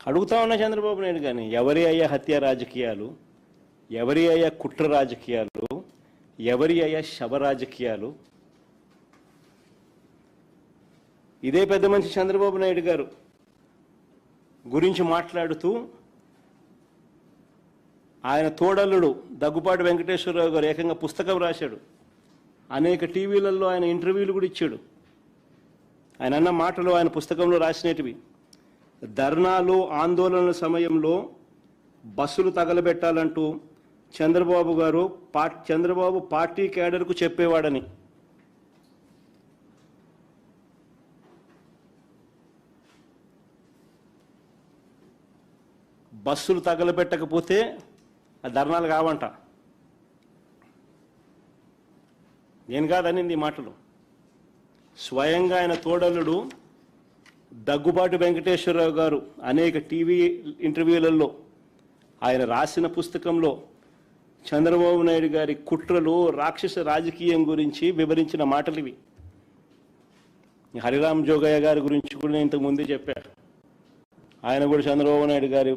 అడుగుతా ఉన్నా చంద్రబాబు నాయుడు గారిని, ఎవరి అయ్యా హత్య రాజకీయాలు, ఎవరి అయ్యా కుట్ర రాజకీయాలు, ఎవరి అయ్యా శవ రాజకీయాలు? ఇదే పెద్ద మనిషి చంద్రబాబు నాయుడు గారు గురించి మాట్లాడుతూ ఆయన తోడల్లుడు దగ్గుపాటి వెంకటేశ్వరరావు గారు ఏకంగా పుస్తకం రాశాడు. అనేక టీవీలలో ఆయన ఇంటర్వ్యూలు కూడా ఇచ్చాడు. ఆయన అన్న మాటలు ఆయన పుస్తకంలో రాసినటివి. ధర్నాలు ఆందోళనల సమయంలో బస్సులు తగలబెట్టాలంటూ చంద్రబాబు పార్టీ క్యాడర్కు చెప్పేవాడని. బస్సులు తగలబెట్టకపోతే ఆ ధర్నాలు కావంట. నేను కాదనింది ఈ మాటలు. స్వయంగా ఆయన తోడల్లుడు దగ్గుబాటి వెంకటేశ్వరరావు గారు అనేక టీవీ ఇంటర్వ్యూలలో ఆయన రాసిన పుస్తకంలో చంద్రబాబు నాయుడు గారి కుట్రలు, రాక్షస రాజకీయం గురించి వివరించిన మాటలు ఇవి. హరిరామ్ జోగయ్య గారి గురించి కూడా నేను ఇంతకు ముందే చెప్పాను. ఆయన కూడా చంద్రబాబు నాయుడు గారి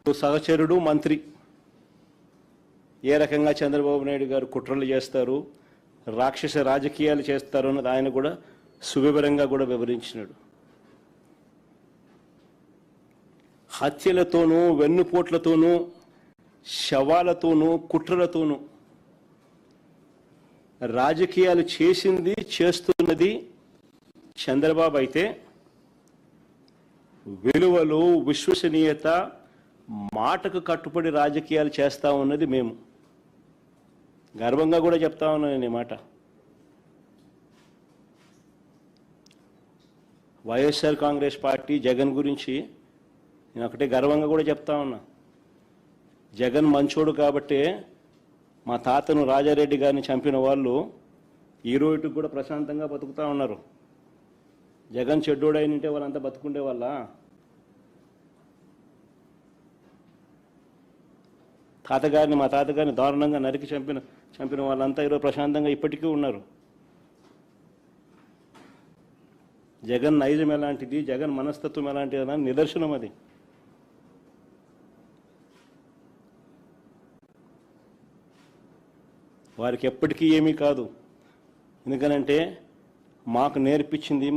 సహచరుడు, మంత్రి. ఏ రకంగా చంద్రబాబు నాయుడు గారు కుట్రలు చేస్తారు, రాక్షస రాజకీయాలు చేస్తారు అన్నది ఆయన కూడా సువివరంగా కూడా వివరించినాడు. హత్యలతోనూ, వెన్నుపోట్లతోనూ, శవాలతోనూ, కుట్రలతోనూ రాజకీయాలు చేసింది, చేస్తున్నది చంద్రబాబు అయితే, విలువలు, విశ్వసనీయత, మాటకు కట్టుబడి రాజకీయాలు చేస్తా ఉన్నది మేము. గర్వంగా కూడా చెప్తా ఉన్నాను నేను ఈ మాట. వైఎస్ఆర్ కాంగ్రెస్ పార్టీ జగన్ గురించి నేను ఒకటే గర్వంగా కూడా చెప్తా ఉన్నా. జగన్ మంచోడు కాబట్టే మా తాతను రాజారెడ్డి గారిని చంపిన వాళ్ళు ఈ రోజుకి కూడా ప్రశాంతంగా బతుకుతూ ఉన్నారు. జగన్ చెడ్డోడు అయినంటే వాళ్ళంతా బతుకుండే వాళ్ళ. మా తాతగారిని దారుణంగా నరికి చంపిన వాళ్ళంతా ఈరోజు ప్రశాంతంగా ఇప్పటికీ ఉన్నారు. జగన్ నైజం ఎలాంటిది, జగన్ మనస్తత్వం ఎలాంటిది అని నిదర్శనం అది. వారికి ఎప్పటికీ ఏమీ కాదు. ఎందుకనంటే మాకు నేర్పించింది,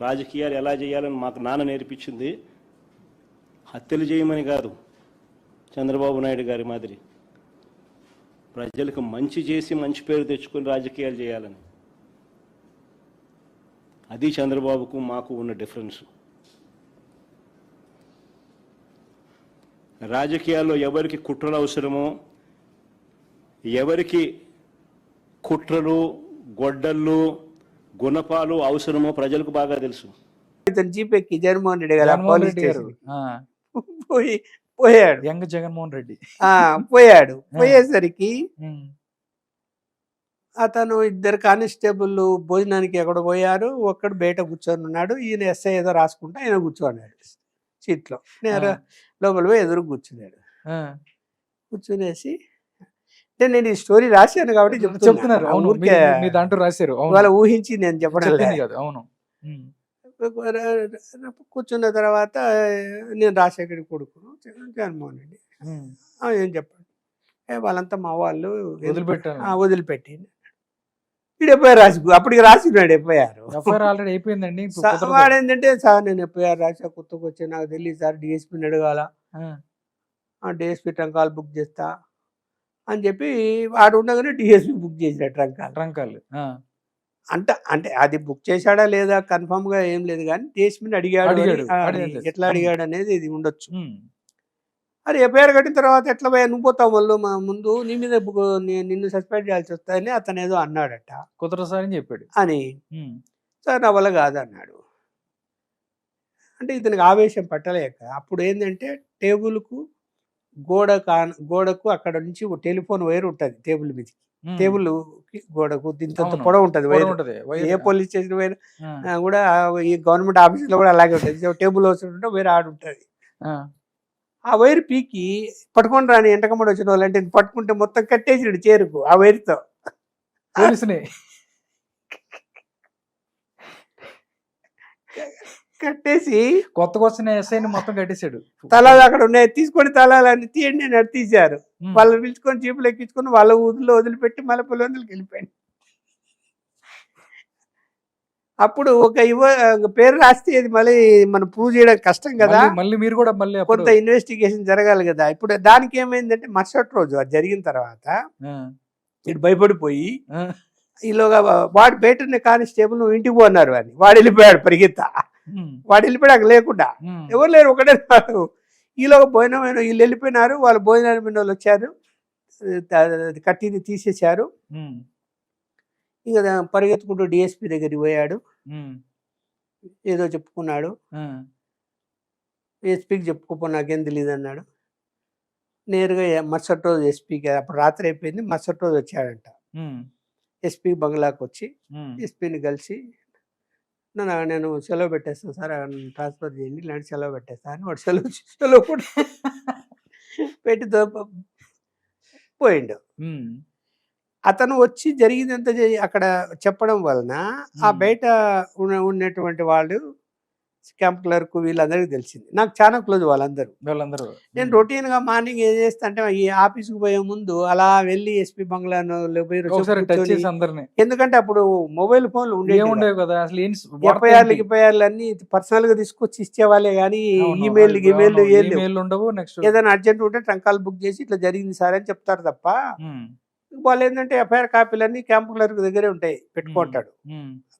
రాజకీయాలు ఎలా చేయాలని మాకు నాన్న నేర్పించింది హత్యలు చేయమని కాదు, చంద్రబాబు నాయుడు గారి మాదిరి ప్రజలకు మంచి చేసి మంచి పేరు తెచ్చుకొని రాజకీయాలు చేయాలని. అది చంద్రబాబుకు మాకు ఉన్న డిఫరెన్స్. రాజకీయాల్లో ఎవరికి కుట్రలు అవసరమో, ఎవరికి కుట్రలు, గొడ్డళ్ళు, గుణపాలు అవసరమో ప్రజలకు బాగా తెలుసు. జీపెక్కి జగన్మోహన్ రెడ్డి గారు పోయాడు. యంగ్ జగన్మోహన్ రెడ్డి పోయాడు. పోయేసరికి అతను ఇద్దరు కానిస్టేబుల్ భోజనానికి ఎక్కడ పోయారు, ఒక్కడు బయట కూర్చొని ఉన్నాడు. ఈయన ఎస్ఐ ఏదో రాసుకుంటే ఆయన కూర్చోన్నాడు సీట్లో. నేను లోపల పోయి ఎదురు కూర్చున్నాడు. కూర్చునేసి నేను ఈ స్టోరీ రాశాను కాబట్టి చెప్తున్నారు. దాంట్లో రాశారు, వాళ్ళ ఊహించి నేను చెప్పడం లేదు. అవును. కూర్చున్న తర్వాత నేను రాజశేఖర్ కొడుకును జగన్మోహన్ రెడ్డి ఏం చెప్పండి, వాళ్ళంతా మా వాళ్ళు వదిలిపెట్టి ఎఫ్ఐఆర్ అప్పటికి రాసినాడు. ఎఫ్ఐఆర్ ఆల్రెడీ అయిపోయిందండి. వాడు ఏంటంటే, సార్ నేను ఎఫ్ఐఆర్ రాసా, కొత్తగా వచ్చా, నాకు తెలియదు సార్, డిఎస్పీని అడగాల, డిఎస్పీ ట్రంకాలు బుక్ చేస్తా అని చెప్పి వాడు ఉండగానే డిఎస్పీ బుక్ చేశాడు ట్రంకాలు. అంటే అది బుక్ చేశాడా లేదా కన్ఫర్మ్ గా ఏం లేదు, కానీ డిఎస్పీని అడిగాడు. ఎట్లా అడిగాడు అనేది ఇది ఉండొచ్చు. అది ఎఫ్ఐఆర్ కట్టిన తర్వాత ఎట్లా పోయా, నువ్వు పోతావు మళ్ళీ మా ముందు, నీ మీద నిన్ను సస్పెండ్ చేయాల్సి వస్తాయని అతను ఏదో అన్నాడట. కుదరసారి చెప్పాడు అని. సార్ నా వల్ల కాదన్నాడు. అంటే ఇతనికి ఆవేశం పట్టలేక అప్పుడు ఏంటంటే టేబుల్కు గోడకు అక్కడ నుంచి టెలిఫోన్ వైర్ ఉంటుంది టేబుల్ మీదకి, టేబుల్ గోడకు దీంతో పొడవు ఉంటుంది వైర్. ఏ పోలీస్ స్టేషన్ వైర్ కూడా ఈ గవర్నమెంట్ ఆఫీస్ లో కూడా అలాగే ఉంటుంది. టేబుల్ వస్తుంటే వైర్ ఆడుంటుంది. ఆ వైర్ పీకి పట్టుకొని రాని ఎంటకమ్మడి వచ్చిన వాళ్ళు అంటే పట్టుకుంటే మొత్తం కట్టేసినాడు చేరుకు ఆ వైర్తో. కట్టేసి కొత్తగా వచ్చిన ఎస్ఐని మొత్తం కట్టేశాడు. తలాలు అక్కడ ఉన్నాయి, తీసుకొని తలాలన్నీ తీయండి అని తీశారు. ఉమ్. వాళ్ళని పిలుచుకొని జీపులు ఎక్కించుకొని వాళ్ళ ఊరిలో వదిలిపెట్టి మళ్ళీ పులివెందులకు వెళ్ళిపోయాడు. అప్పుడు ఒక పేరు రాస్తే అది మళ్ళీ మనం ప్రూవ్ చేయడం కష్టం కదా, మళ్ళీ మీరు కూడా మళ్ళీ అప్పుడు కొంత ఇన్వెస్టిగేషన్ జరగాలి కదా. ఇప్పుడు దానికి ఏమైందంటే మరుసటి రోజు అది జరిగిన తర్వాత ఆ, ఇటు భయపడిపోయి ఆ, ఈలోగా వాడు బయట ఉన్న కానిస్టేబుల్ నువ్వు ఇంటికి పోన్నారు అని వాడు వెళ్ళిపోయాడు పరిగెత్తా. ఉమ్, వాడు వెళ్ళిపోయాడు లేకుండా, ఉమ్, ఎవరు లేరు, ఒకటే వాడు. ఈలోగా భోజనమైన వీళ్ళు వెళ్ళిపోయినారు, వాళ్ళు భోజనం వాళ్ళు వచ్చారు, కట్టిని తీసేశారు. ఉమ్, ఇంకా పరిగెత్తుకుంటూ డిఎస్పీ దగ్గరికి పోయాడు, ఉమ్, ఏదో చెప్పుకున్నాడు. ఆ, ఎస్పీకి చెప్పుకోపో నాకేం తెలియదు అన్నాడు. నేరుగా మరుసటి రోజు ఎస్పీకి, అప్పుడు రాత్రి అయిపోయింది, మరుసటి రోజు వచ్చాడంట. ఉమ్, ఎస్పీ బంగ్లాకి వచ్చి ఉమ్, ఎస్పీని కలిసి నేను సెలవు పెట్టేస్తాను సార్, ట్రాన్స్ఫర్ చేయండి ఇలాంటి సెలవు పెట్టేస్తాను అని వాడు సెలవు కూడా పెట్టి పోయిండు. ఉమ్, అతను వచ్చి జరిగిందంతా అక్కడ చెప్పడం వలన ఆ బయట ఉన్నటువంటి వాళ్ళు క్యాంప్ క్లర్క్ వీళ్ళందరికీ తెలిసింది. నాకు చాలా క్లోజ్ వాళ్ళందరూ. వీళ్ళందరూ నేను రొటీన్గా మార్నింగ్ ఏం చేస్తా అంటే ఈ ఆఫీస్కి పోయే ముందు అలా వెళ్ళి ఎస్పీ బంగ్లాను పోయి ఒకసారి టచ్ కూర్చొని, చేసి అందరినీ ఎందుకంటే అప్పుడు మొబైల్ ఫోన్లు ఉండేవి ఏముండేవి కదా అసలు. ఏం ఎఫ్ఐఆర్లు అన్ని పర్సనల్ గా తీసుకొచ్చి ఇచ్చేవాళ్ళే కానీ ఈమెయిల్ ఈమెయిల్ ఉండవు. నెక్స్ట్ ఏదైనా అర్జెంట్ ఉంటే ట్రంకాల్ బుక్ చేసి ఇట్లా జరిగింది సార్ అని చెప్తారు తప్ప వాళ్ళు ఏంటంటే ఎఫ్ఐఆర్ కాపీలన్నీ క్యాంప్ క్లర్క్ దగ్గరే ఉంటాయి, పెట్టుకుంటాడు.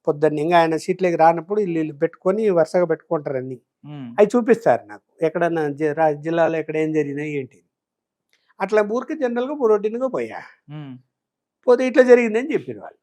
పొద్దున్న ఇంకా ఆయన సీట్లకి రానప్పుడు వీళ్ళు పెట్టుకొని వరుసగా పెట్టుకుంటారు అన్ని. అవి చూపిస్తారు నాకు ఎక్కడన్నా జిల్లాలో ఎక్కడ ఏం జరిగినాయి ఏంటి. అట్లా ఊరికి జనరల్గా రొటీన్గా పోయా, పోతే ఇట్లా జరిగిందని చెప్పారు వాళ్ళు.